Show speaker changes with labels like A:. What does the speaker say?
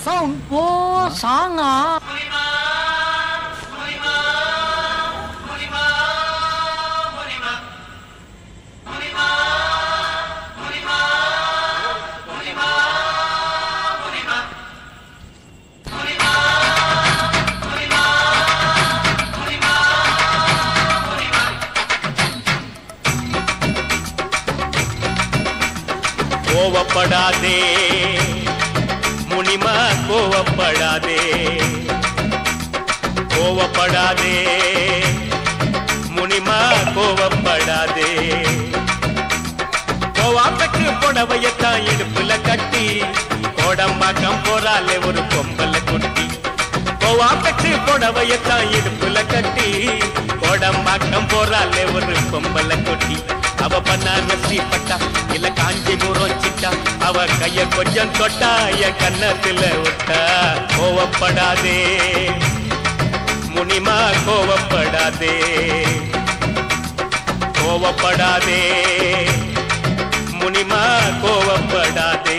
A: sound ஓ சாங்கா
B: கோவப்படாதே முனிமா கோவப்படாதே கோவப்படாதே முனிமா கோவப்படாதே கோவாப்பட்டு புடவையத்தான் இடுப்புல கட்டி கோடம்பாக்கம் போறாலே ஒரு பொம்பல குட்டி கோவாப்பட்டு புடவையத்தான் இடுப்புல கட்டி கோடம்பாக்கம் போறாலே ஒரு பொம்பல குட்டி அவ பன்னாரசி பட்டா இல்ல காஞ்சிபுரம் சிட்டா அவ கைய கொஞ்சம் தொட்டா என் கன்னத்துல விட்டா கோவப்படாதே முனிமா கோவப்படாதே கோவப்படாதே முனிமா கோவப்படாதே